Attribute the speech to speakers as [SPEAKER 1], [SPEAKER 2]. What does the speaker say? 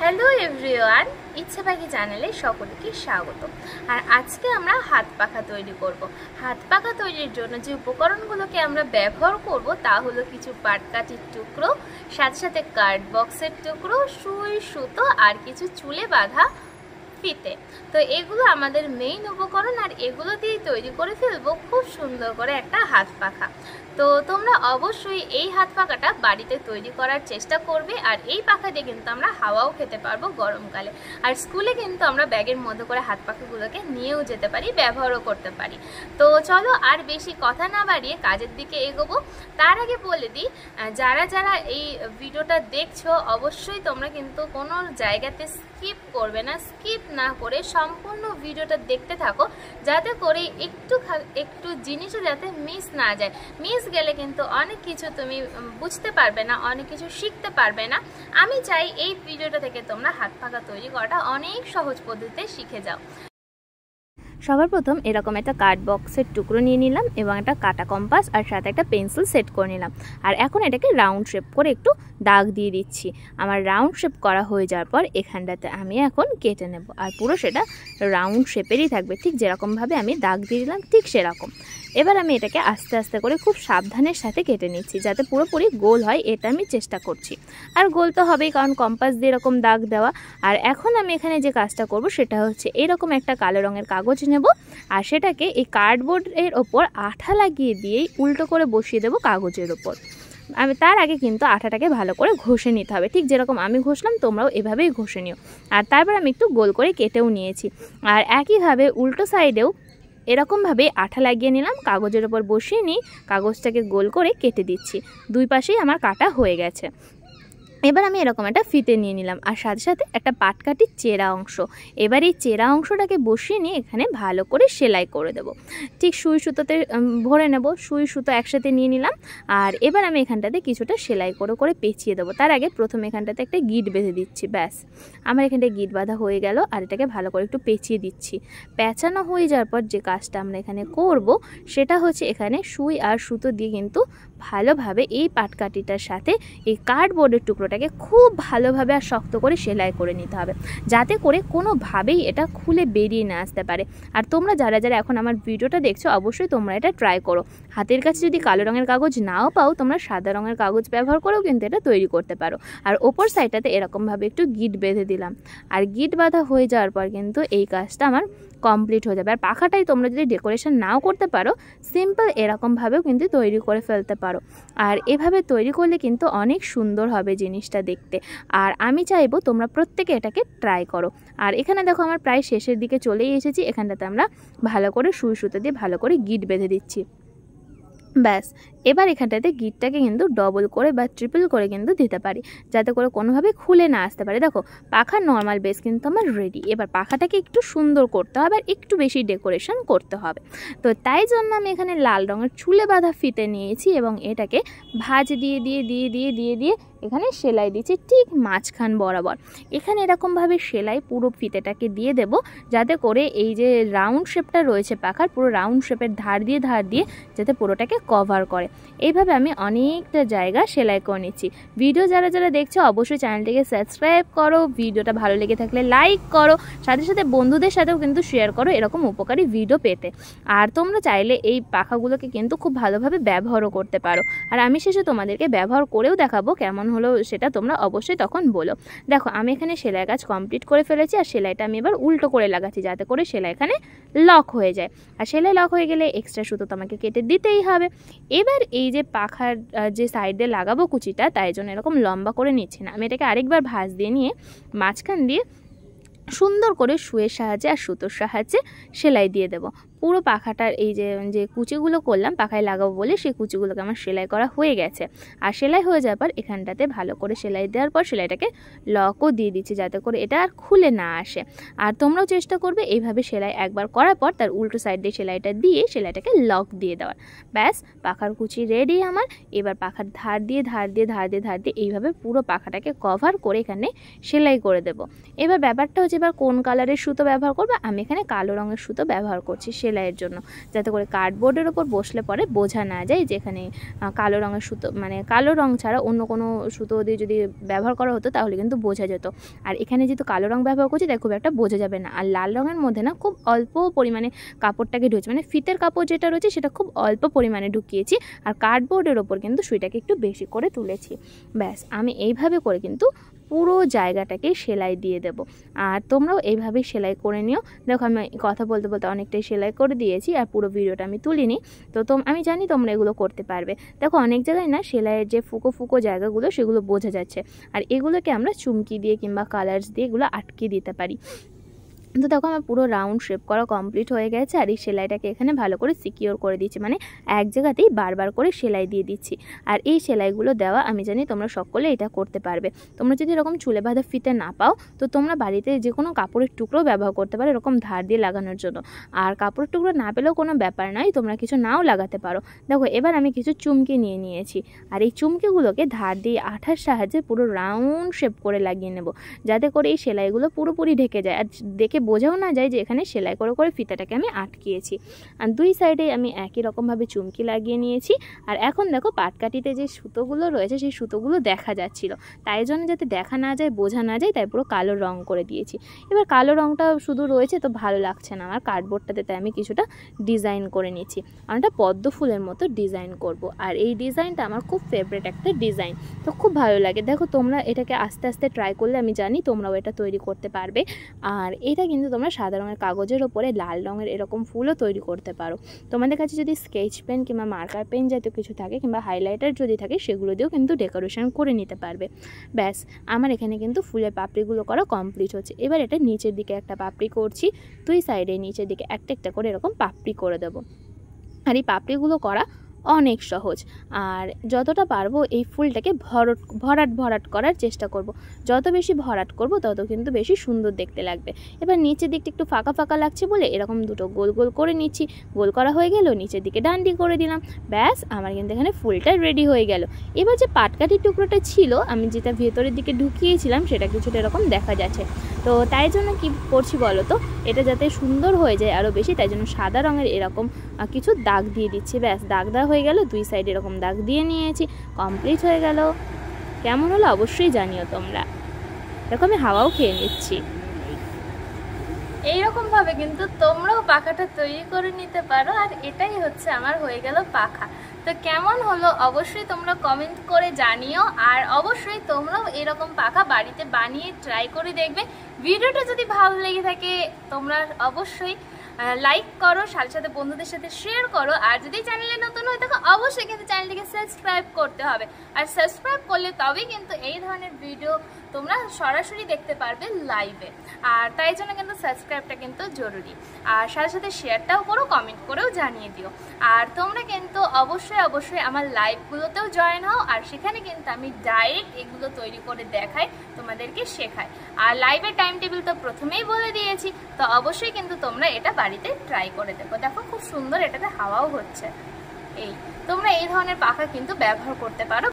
[SPEAKER 1] Hello everyone, ইচ্ছে পাখি চ্যানেলে সকলকে স্বাগত। আর আজকে আমরা হাত পাখা তৈরি করব। হাত পাখা তৈরির জন্য যে উপকরণগুলোকে আমরা ব্যবহার করব তা হলো কিছু পাটকাঠির টুকরো, সাথে সাথে কার্ড বক্সের টুকরো, সুই, সুতো আর কিছু চুলে বাঁধা ফিতে। তো এগুলো আমাদের মেইন উপকরণ, আর এগুলো দিয়ে তৈরি করে ফেলবো খুব সুন্দর করে একটা হাত পাখা। তো তোমরা অবশ্যই এই হাত পাখাটা বাড়িতে তৈরি করার চেষ্টা করবে। আর এই পাখা দিয়ে কিন্তু আমরা হাওয়াও খেতে পারবো গরমকালে। আর স্কুলে কিন্তু আমরা ব্যাগের মধ্যে করে হাত পাখাগুলোকে নিয়েও যেতে পারি, ব্যবহারও করতে পারি। তো চলো আর বেশি কথা না বাড়িয়ে কাজের দিকে এগোবো। তার আগে বলে দিই, যারা যারা এই ভিডিওটা দেখছো অবশ্যই তোমরা কিন্তু কোনো জায়গাতে স্কিপ করবে না। স্কিপ না করে সম্পূর্ণ ভিডিওটা দেখতে থাকো, যাতে করে একটু জিনিসও যাতে মিস না যায়। মিস গেলে কিন্তু অনেক কিছু তুমি বুঝতে পারবে না, অনেক কিছু শিখতে পারবে না। আমি চাই এই ভিডিওটা থেকে তোমরা হাত পাখা তৈরি করাটা অনেক সহজ পদ্ধতিতে শিখে যাও। সবার প্রথম এরকম একটা কার্ড বক্সের টুকরো নিয়ে নিলাম এবং একটা কাটা কম্পাস আর সাথে একটা পেন্সিল সেট করে নিলাম। আর এখন এটাকে রাউন্ড শেপ করে একটু দাগ দিয়ে দিচ্ছি। আমার রাউন্ড শেপ করা হয়ে যাওয়ার পর এখানটাতে আমি এখন কেটে নেব। আর পুরো সেটা রাউন্ড শেপেরই থাকবে, ঠিক যেরকমভাবে আমি দাগ দিয়ে দিলাম ঠিক সেরকম। এবার আমি এটাকে আস্তে আস্তে করে খুব সাবধানের সাথে কেটে নিচ্ছি, যাতে পুরোপুরি গোল হয় এটা আমি চেষ্টা করছি। আর গোল তো হবেই, কারণ কম্পাস দিয়ে এরকম দাগ দেওয়া। আর এখন আমি এখানে যে কাজটা করব সেটা হচ্ছে এরকম একটা কালো রঙের কাগজ নেব, আর সেটাকে এই কার্ডবোর্ডের ওপর আঠা লাগিয়ে দিয়েই উল্টো করে বসিয়ে দেবো কাগজের ওপর। আমি তার আগে কিন্তু আঠাটাকে ভালো করে ঘষে নিতে হবে, ঠিক যেরকম আমি ঘষলাম তোমরাও এভাবেই ঘষে নিও। আর তারপর আমি একটু গোল করে কেটেও নিয়েছি। আর একইভাবে উল্টো সাইডেও এরকমভাবে আঠা লাগিয়ে নিলাম, কাগজের ওপর বসিয়ে নিই, কাগজটাকে গোল করে কেটে দিচ্ছি। দুই পাশেই আমার কাটা হয়ে গেছে। এবার আমি এরকম একটা ফিতে নিয়ে নিলাম, আর সাথে সাথে একটা পাটকাঠির চেরা অংশ। এবার এই চেরা অংশটাকে বসিয়ে নিয়ে এখানে ভালো করে সেলাই করে দেব। ঠিক সুই সুতোতে ভরে নেব, সুই সুতো একসাথে নিয়ে নিলাম। আর এবার আমি এখানটাতে কিছুটা সেলাই করে করে পেঁচিয়ে দেবো। তার আগে প্রথমে এখানটাতে একটা গিট বেঁধে দিচ্ছি। ব্যাস, আমার এখানটায় গিট বাঁধা হয়ে গেল। আর এটাকে ভালো করে একটু পেঁচিয়ে দিচ্ছি। পেঁচানো হয়ে যাওয়ার পর যে কাজটা আমরা এখানে করব সেটা হচ্ছে এখানে সুই আর সুতো দিয়ে কিন্তু ভালোভাবে এই পাটকাঠিটার সাথে এই কার্ডবোর্ডের টুকরোটাকে খুব ভালোভাবে আর শক্ত করে সেলাই করে নিতে হবে, যাতে করে কোনোভাবেই এটা খুলে বেরিয়ে না আসতে পারে। আর তোমরা যারা যারা এখন আমার ভিডিওটা দেখছো অবশ্যই তোমরা এটা ট্রাই করো। হাতের কাছে যদি কালো রঙের কাগজ নাও পাও, তোমরা সাদা রঙের কাগজ ব্যবহার করেও কিন্তু এটা তৈরি করতে পারো। আর ওপর সাইডটাতে এরকমভাবে একটু গিট বেঁধে দিলাম। আর গিট বাঁধা হয়ে যাওয়ার পর কিন্তু এই কাজটা আমার কমপ্লিট হয়ে যাবে। আর পাখাটাই তোমরা যদি ডেকোরেশন নাও করতে পারো, সিম্পল এরকমভাবেও কিন্তু তৈরি করে ফেলতে পারো। আর এভাবে তৈরি করলে কিন্তু অনেক সুন্দর হবে জিনিসটা দেখতে। আর আমি চাইবো তোমরা প্রত্যেকে এটাকে ট্রাই করো। আর এখানে দেখো আমার প্রায় শেষের দিকে চলেই এসেছি। এখানটাতে আমরা ভালো করে সুই সুতো দিয়ে ভালো করে গিট বেঁধে দিচ্ছি। ব্যাস, এবার এখানটাতে গিটটাকে কিন্তু ডবল করে বা ট্রিপল করে কিন্তু দিতে পারি, যাতে করে কোনোভাবে খুলে না আসতে পারে। দেখো পাখার নর্মাল বেস কিন্তু আমার রেডি। এবার পাখাটাকে একটু সুন্দর করতে হবে আর একটু বেশি ডেকোরেশন করতে হবে। তো তাই জন্য আমি এখানে লাল রঙের চুলে বাঁধা ফিতে নিয়েছি এবং এটাকে ভাঁজ দিয়ে দিয়ে দিয়ে দিয়ে দিয়ে দিয়ে এখানে সেলাই দিচ্ছি ঠিক মাঝখান বরাবর। এখানে এরকমভাবে সেলাই পুরো ফিতেটাকে দিয়ে দেব, যাতে করে এই যে রাউন্ড শেপটা রয়েছে পাখার, পুরো রাউন্ড শেপের ধার দিয়ে যাতে পুরোটাকে কভার করে। এইভাবে আমি অনেকটা জায়গা সেলাই করে নিচ্ছি। ভিডিও যারা যারা দেখছো অবশ্যই চ্যানেলটিকে সাবস্ক্রাইব করো, ভিডিওটা ভালো লেগে থাকলে লাইক করো, সাথে সাথে বন্ধুদের সাথেও কিন্তু শেয়ার করো এরকম উপকারী ভিডিও পেতে। আর তোমরা চাইলে এই পাখাগুলোকে কিন্তু খুব ভালোভাবে ব্যবহারও করতে পারো। আর আমি শেষে তোমাদেরকে ব্যবহার করেও দেখাবো কেমন হলো সেটা তোমরা অবশ্যই তখন বলো। দেখো আমি এখানে সেলাই কাজ কমপ্লিট করে ফেলেছি। আর সেলাইটা আমি এবার উল্টো করে লাগাচ্ছি, যাতে করে সেলাই এখানে লক হয়ে যায়। আর সেলাই লক হয়ে গেলে এক্সট্রা সুতো তো আমাকে কেটে দিতেই হবে। এবার এই যে পাখার যে সাইডে লাগাবো কুচিটা, তাই জন্য এরকম লম্বা করে নিচ্ছি না, আমি এটাকে আরেকবার ভাঁজ দিয়ে নিয়ে মাঝখান দিয়ে সুন্দর করে সুইয়ের সাহায্যে আর সুতোর সাহায্যে সেলাই দিয়ে দেবো। পুরো পাখাটার এই যে কুচিগুলো করলাম পাখায় লাগাবো বলে, সেই কুচিগুলোকে আমার সেলাই করা হয়ে গেছে। আর সেলাই হয়ে যাওয়ার পর এখানটাতে ভালো করে সেলাই দেওয়ার পর সেলাইটাকে লকও দিয়ে দিচ্ছি, যাতে করে এটা আর খুলে না আসে। আর তোমরাও চেষ্টা করবে এইভাবে সেলাই একবার করার পর তার উল্টো সাইড দিয়ে সেলাইটা দিয়ে সেলাইটাকে লক দিয়ে দেওয়ার। ব্যাস, পাখার কুচি রেডি আমার। এবার পাখার ধার দিয়ে এইভাবে পুরো পাখাটাকে কভার করে এখানে সেলাই করে দেব। এবার ব্যাপারটা হচ্ছে এবার কোন কালারের সুতো ব্যবহার করবে। আমি এখানে কালো রঙের সুতো ব্যবহার করছি সেলাই সেলাইয়ের জন্য, যাতে করে কার্ডবোর্ডের ওপর বসলে পরে বোঝা না যায় যেখানে কালো রঙের সুতো, মানে কালো রঙ ছাড়া অন্য কোনো সুতো দিয়ে যদি ব্যবহার করা হতো তাহলে কিন্তু বোঝা যেত। আর এখানে যেহেতু কালো রঙ ব্যবহার করছি তাই খুব একটা বোঝা যাবে না। আর লাল রঙের মধ্যে না খুব অল্প পরিমাণে কাপড়টাকে ঢুকছে, মানে ফিতের কাপড় যেটা রয়েছে সেটা খুব অল্প পরিমাণে ঢুকিয়েছি, আর কার্ডবোর্ডের ওপর কিন্তু সুইটাকে একটু বেশি করে তুলেছি। ব্যাস আমি এইভাবে করে কিন্তু পুরো জায়গাটাকে সেলাই দিয়ে দেব। আর তোমরাও এইভাবেই সেলাই করে নিও। দেখো আমি কথা বলতে বলতে অনেকটাই সেলাই করে দিয়েছি, আর পুরো ভিডিওটা আমি তুলিনি, তো আমি জানি তোমরা এগুলো করতে পারবে। দেখো অনেক জায়গায় না সেলাইয়ের যে ফুকো ফুকো জায়গাগুলো সেগুলো বোঝা যাচ্ছে, আর এগুলোকে আমরা চুমকি দিয়ে কিংবা কালার্স দিয়ে এগুলো আটকে দিতে পারি। তো দেখো আমার পুরো রাউন্ড শেপ করা কমপ্লিট হয়ে গেছে, আর এই সেলাইটাকে এখানে ভালো করে সিকিওর করে দিচ্ছি, মানে এক জায়গাতেই বারবার করে সেলাই দিয়ে দিচ্ছি। আর এই সেলাইগুলো দেওয়া আমি জানি তোমরা সকলে এটা করতে পারবে। তোমরা যদি এরকম চুলে বাঁধা ফিতে না পাও তো তোমরা বাড়িতে যে কোনো কাপড়ের টুকরো ব্যবহার করতে পারো এরকম ধার দিয়ে লাগানোর জন্য। আর কাপড়ের টুকরো না পেলেও কোনো ব্যাপার নয়, তোমরা কিছু নাও লাগাতে পারো। দেখো এবার আমি কিছু চুমকি নিয়ে নিয়েছি, আর এই চুমকিগুলোকে ধার দিয়ে আঠার সাহায্যে পুরো রাউন্ড শেপ করে লাগিয়ে নেব, যাতে করে এই সেলাইগুলো পুরোপুরি ঢেকে যায় আর দেখে বোঝাও না যায় যে এখানে সেলাই করে করে ফিতাটাকে আমি আটকিয়েছি। আর দুই সাইডে আমি একই রকমভাবে চুমকি লাগিয়ে নিয়েছি। আর এখন দেখো পাটকাঠিতে যে সুতোগুলো রয়েছে সেই সুতোগুলো দেখা যাচ্ছিল, তাই জন্য যাতে দেখা না যায় বোঝা না যায় তাই পুরো কালো রং করে দিয়েছি। এবার কালো রংটা শুধু রয়েছে তো ভালো লাগছে না আমার কার্ডবোর্ডটাতে, তাই আমি কিছুটা ডিজাইন করে নিচ্ছি। অনেকটা পদ্ম ফুলের মতো ডিজাইন করব, আর এই ডিজাইনটা আমার খুব ফেভারিট একটা ডিজাইন, তো খুব ভালো লাগে। দেখো তোমরা এটাকে আস্তে আস্তে ট্রাই করলে আমি জানি তোমরাও এটা তৈরি করতে পারবে। আর এটা কিন্তু তোমরা সাদা রঙের কাগজের ওপরে লাল রঙের এরকম ফুলও তৈরি করতে পারো। তোমাদের কাছে যদি স্কেচ পেন কিংবা মার্কার পেন জাতীয় কিছু থাকে কিংবা হাইলাইটার যদি থাকে সেগুলো দিয়েও কিন্তু ডেকোরেশন করে নিতে পারবে। ব্যাস আমার এখানে কিন্তু ফুলের পাপড়িগুলো করা কমপ্লিট হচ্ছে। এবার এটা নিচের দিকে একটা পাপড়ি করছি, দুই সাইডে নিচের দিকে একটা একটা করে এরকম পাপড়ি করে দেবো। আর এই পাপড়িগুলো করা অনেক সহজ, আর যতটা পারবো এই ফুলটাকে ভরাট করার চেষ্টা করব। যত বেশি ভরাট করব তত কিন্তু বেশি সুন্দর দেখতে লাগবে। এবার নিচের দিকটা একটু ফাঁকা ফাঁকা লাগছে বলে এরকম দুটো গোল গোল করে নিচ্ছি। গোল করা হয়ে গেল, নিচের দিকে ডান্ডি করে দিলাম। ব্যাস আমার কিন্তু এখানে ফুলটা রেডি হয়ে গেল। এবার যে পাটকাঠির টুকরোটা ছিল আমি যেটা ভেতরের দিকে ঢুকিয়েছিলাম সেটা কিছুটা এরকম দেখা যাচ্ছে, তো তাই জন্য কি করছি বলো তো, এটা যাতে সুন্দর হয়ে যায় আরও বেশি তাই জন্য সাদা রঙের এরকম কিছু দাগ দিয়ে দিচ্ছি। ব্যাস দাগ দেওয়া হয়ে গেল, দুই সাইড এরকম দাগ দিয়ে নিয়েছি, কমপ্লিট হয়ে গেল। কেমন হলো অবশ্যই জানিও তোমরা। দেখো আমি হাওয়াও খেয়ে নিচ্ছি। এইরকমভাবে কিন্তু তোমরাও পাখাটা তৈরি করে নিতে পারো। আর এটাই হচ্ছে আমার হয়ে গেল পাখা। তো কেমন হলো অবশ্যই তোমরা কমেন্ট করে জানিও, আর অবশ্যই তোমরাও এরকম পাখা বাড়িতে বানিয়ে ট্রাই করে দেখবে। ভিডিওটা যদি ভালো লেগে থাকে তোমরা অবশ্যই লাইক করো, সাথে সাথে বন্ধুদের সাথে শেয়ার করো। আর যদি চ্যানেলে নতুন হয়ে থাকো অবশ্যই কিন্তু চ্যানেলটিকে সাবস্ক্রাইব করতে হবে, আর সাবস্ক্রাইব করলে তবেই কিন্তু এই ধরনের ভিডিও তোমরা সরাসরি দেখতে পারবে লাইভে। আর তাই জন্য কিন্তু সাবস্ক্রাইবটা কিন্তু জরুরি, আর সাথে সাথে শেয়ারটাও করো, কমেন্ট করেও জানিয়ে দিও। আর তোমরা কিন্তু অবশ্যই আমার লাইভগুলোতেও জয়েন হও, আর সেখানে কিন্তু আমি ডাইরেক্ট এগুলো তৈরি করে দেখাই, তোমাদেরকে শেখাই। আর লাইভের টাইম টেবিল তো প্রথমেই বলে দিয়েছি, তো অবশ্যই কিন্তু তোমরা এটা বাড়িতে ট্রাই করে দেখো। দেখো খুব সুন্দর এটাতে হাওয়াও হচ্ছে। তোমরা এই ধরনের পাখা কিন্তু ব্যবহার করতে পারো।